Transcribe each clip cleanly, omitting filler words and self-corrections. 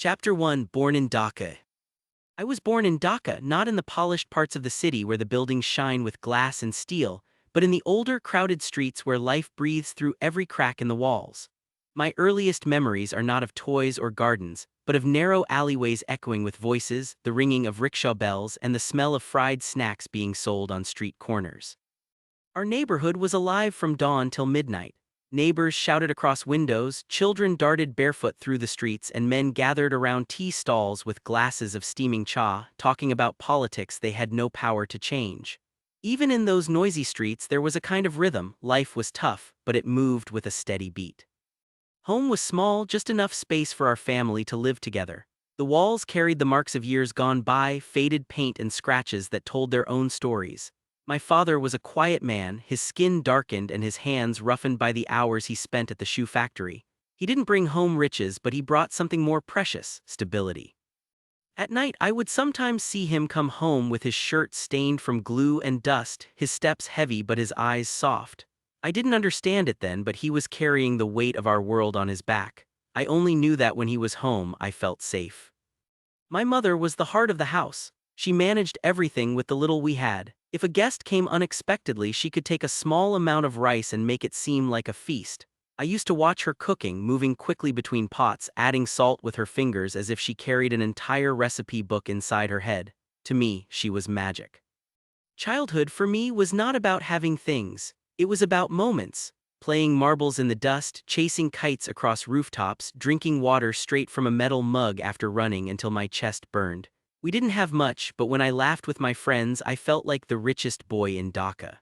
Chapter 1. Born in Dhaka. I was born in Dhaka, not in the polished parts of the city where the buildings shine with glass and steel, but in the older, crowded streets where life breathes through every crack in the walls. My earliest memories are not of toys or gardens, but of narrow alleyways echoing with voices, the ringing of rickshaw bells, and the smell of fried snacks being sold on street corners. Our neighborhood was alive from dawn till midnight. Neighbors shouted across windows, children darted barefoot through the streets, and men gathered around tea stalls with glasses of steaming cha, talking about politics they had no power to change. Even in those noisy streets, there was a kind of rhythm. Life was tough, but it moved with a steady beat. Home was small, just enough space for our family to live together. The walls carried the marks of years gone by, faded paint and scratches that told their own stories. My father was a quiet man, his skin darkened and his hands roughened by the hours he spent at the shoe factory. He didn't bring home riches, but he brought something more precious: stability. At night, I would sometimes see him come home with his shirt stained from glue and dust, his steps heavy but his eyes soft. I didn't understand it then, but he was carrying the weight of our world on his back. I only knew that when he was home, I felt safe. My mother was the heart of the house. She managed everything with the little we had. If a guest came unexpectedly, she could take a small amount of rice and make it seem like a feast. I used to watch her cooking, moving quickly between pots, adding salt with her fingers as if she carried an entire recipe book inside her head. To me, she was magic. Childhood for me was not about having things. It was about moments. Playing marbles in the dust, chasing kites across rooftops, drinking water straight from a metal mug after running until my chest burned. We didn't have much, but when I laughed with my friends, I felt like the richest boy in Dhaka.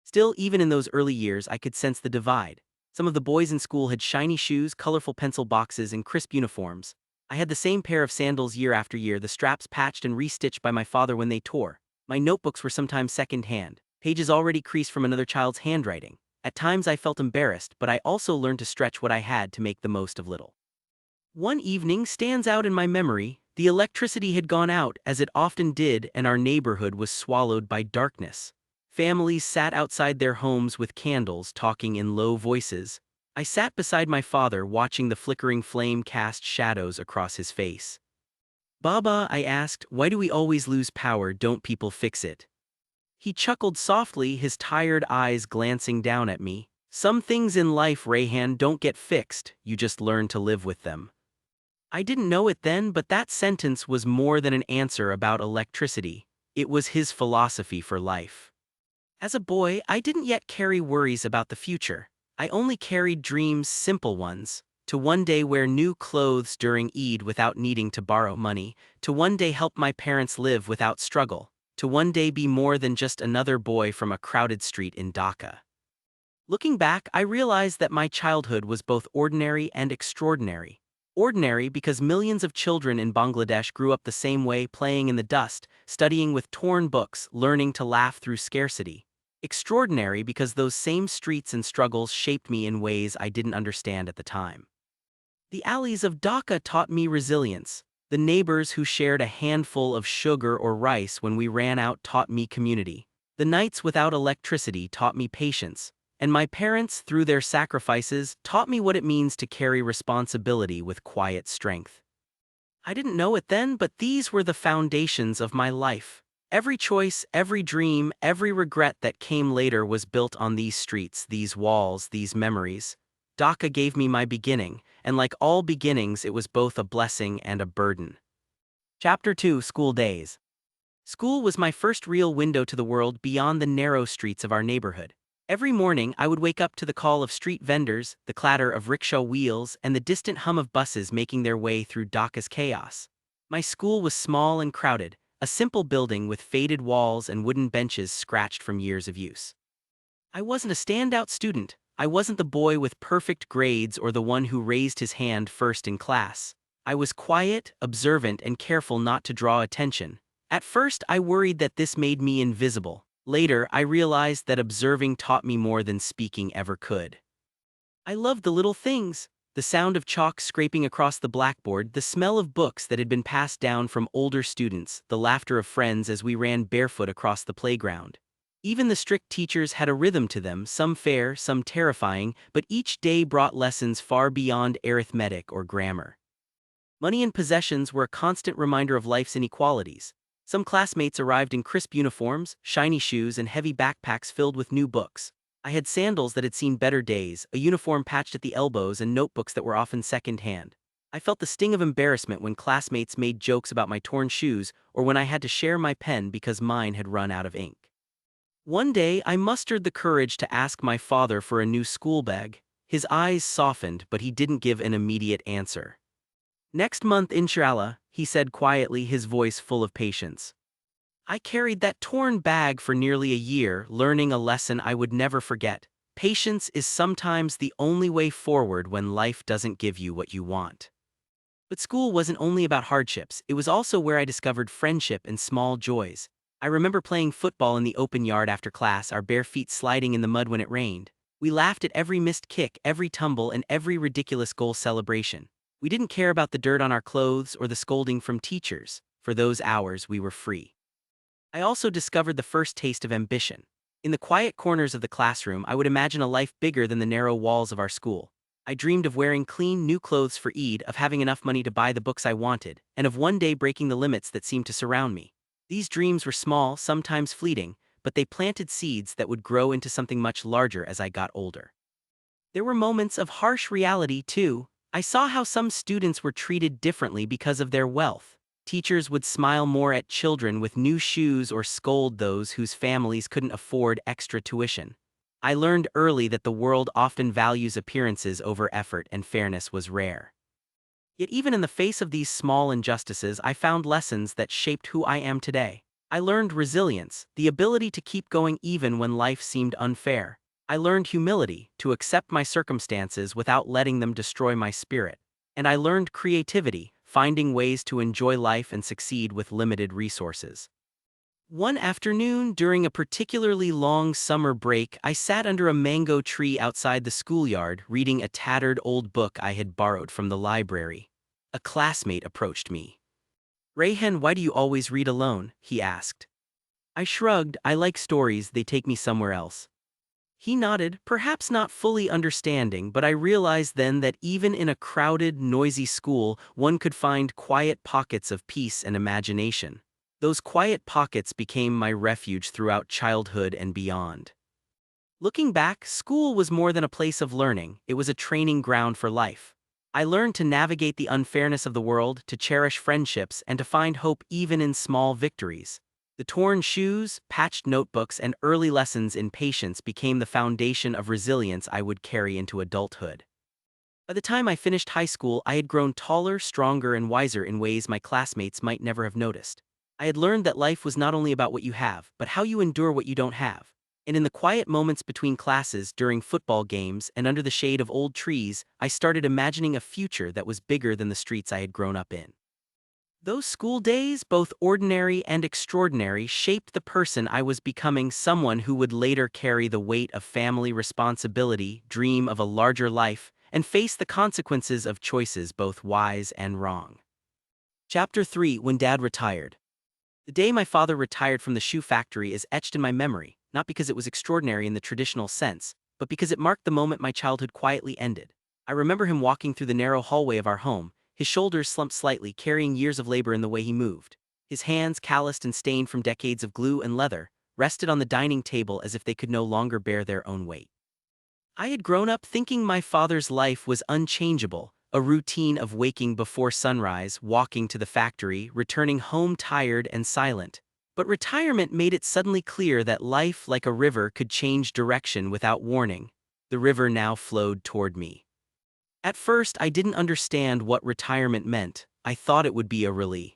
Still, even in those early years, I could sense the divide. Some of the boys in school had shiny shoes, colorful pencil boxes, and crisp uniforms. I had the same pair of sandals year after year, the straps patched and restitched by my father when they tore. My notebooks were sometimes second-hand, pages already creased from another child's handwriting. At times I felt embarrassed, but I also learned to stretch what I had to make the most of little. One evening stands out in my memory. The electricity had gone out, as it often did, and our neighborhood was swallowed by darkness. Families sat outside their homes with candles, talking in low voices. I sat beside my father, watching the flickering flame cast shadows across his face. "Baba," I asked, "why do we always lose power? Don't people fix it?" He chuckled softly, his tired eyes glancing down at me. "Some things in life, Rayhan, don't get fixed, you just learn to live with them." I didn't know it then, but that sentence was more than an answer about electricity. It was his philosophy for life. As a boy, I didn't yet carry worries about the future. I only carried dreams, simple ones. To one day wear new clothes during Eid without needing to borrow money. To one day help my parents live without struggle. To one day be more than just another boy from a crowded street in Dhaka. Looking back, I realized that my childhood was both ordinary and extraordinary. Ordinary because millions of children in Bangladesh grew up the same way, playing in the dust, studying with torn books, learning to laugh through scarcity. Extraordinary because those same streets and struggles shaped me in ways I didn't understand at the time. The alleys of Dhaka taught me resilience. The neighbors who shared a handful of sugar or rice when we ran out taught me community. The nights without electricity taught me patience. And my parents, through their sacrifices, taught me what it means to carry responsibility with quiet strength. I didn't know it then, but these were the foundations of my life. Every choice, every dream, every regret that came later was built on these streets, these walls, these memories. Dhaka gave me my beginning, and like all beginnings, it was both a blessing and a burden. Chapter 2. School Days. School was my first real window to the world beyond the narrow streets of our neighborhood. Every morning, I would wake up to the call of street vendors, the clatter of rickshaw wheels, and the distant hum of buses making their way through Dhaka's chaos. My school was small and crowded, a simple building with faded walls and wooden benches scratched from years of use. I wasn't a standout student. I wasn't the boy with perfect grades or the one who raised his hand first in class. I was quiet, observant, and careful not to draw attention. At first, I worried that this made me invisible. Later, I realized that observing taught me more than speaking ever could. I loved the little things: the sound of chalk scraping across the blackboard, the smell of books that had been passed down from older students, the laughter of friends as we ran barefoot across the playground. Even the strict teachers had a rhythm to them, some fair, some terrifying, but each day brought lessons far beyond arithmetic or grammar. Money and possessions were a constant reminder of life's inequalities. Some classmates arrived in crisp uniforms, shiny shoes, and heavy backpacks filled with new books. I had sandals that had seen better days, a uniform patched at the elbows, and notebooks that were often second-hand. I felt the sting of embarrassment when classmates made jokes about my torn shoes or when I had to share my pen because mine had run out of ink. One day, I mustered the courage to ask my father for a new school bag. His eyes softened, but he didn't give an immediate answer. "Next month, inshallah," he said quietly, his voice full of patience. I carried that torn bag for nearly a year, learning a lesson I would never forget. Patience is sometimes the only way forward when life doesn't give you what you want. But school wasn't only about hardships, it was also where I discovered friendship and small joys. I remember playing football in the open yard after class, our bare feet sliding in the mud when it rained. We laughed at every missed kick, every tumble, and every ridiculous goal celebration. We didn't care about the dirt on our clothes or the scolding from teachers. For those hours, we were free. I also discovered the first taste of ambition. In the quiet corners of the classroom, I would imagine a life bigger than the narrow walls of our school. I dreamed of wearing clean, new clothes for Eid, of having enough money to buy the books I wanted, and of one day breaking the limits that seemed to surround me. These dreams were small, sometimes fleeting, but they planted seeds that would grow into something much larger as I got older. There were moments of harsh reality, too. I saw how some students were treated differently because of their wealth. Teachers would smile more at children with new shoes or scold those whose families couldn't afford extra tuition. I learned early that the world often values appearances over effort, and fairness was rare. Yet even in the face of these small injustices, I found lessons that shaped who I am today. I learned resilience, the ability to keep going even when life seemed unfair. I learned humility, to accept my circumstances without letting them destroy my spirit. And I learned creativity, finding ways to enjoy life and succeed with limited resources. One afternoon, during a particularly long summer break, I sat under a mango tree outside the schoolyard, reading a tattered old book I had borrowed from the library. A classmate approached me. "Rayhan, why do you always read alone?" he asked. I shrugged. "I like stories, they take me somewhere else." He nodded, perhaps not fully understanding, but I realized then that even in a crowded, noisy school, one could find quiet pockets of peace and imagination. Those quiet pockets became my refuge throughout childhood and beyond. Looking back, school was more than a place of learning, it was a training ground for life. I learned to navigate the unfairness of the world, to cherish friendships, and to find hope even in small victories. The torn shoes, patched notebooks, and early lessons in patience became the foundation of resilience I would carry into adulthood. By the time I finished high school, I had grown taller, stronger, and wiser in ways my classmates might never have noticed. I had learned that life was not only about what you have, but how you endure what you don't have. And in the quiet moments between classes, during football games, and under the shade of old trees, I started imagining a future that was bigger than the streets I had grown up in. Those school days, both ordinary and extraordinary, shaped the person I was becoming, someone who would later carry the weight of family responsibility, dream of a larger life, and face the consequences of choices both wise and wrong. Chapter 3: When Dad Retired. The day my father retired from the shoe factory is etched in my memory, not because it was extraordinary in the traditional sense, but because it marked the moment my childhood quietly ended. I remember him walking through the narrow hallway of our home, his shoulders slumped slightly, carrying years of labor in the way he moved. His hands, calloused and stained from decades of glue and leather, rested on the dining table as if they could no longer bear their own weight. I had grown up thinking my father's life was unchangeable, a routine of waking before sunrise, walking to the factory, returning home tired and silent. But retirement made it suddenly clear that life, like a river, could change direction without warning. The river now flowed toward me. At first, I didn't understand what retirement meant. I thought it would be a relief.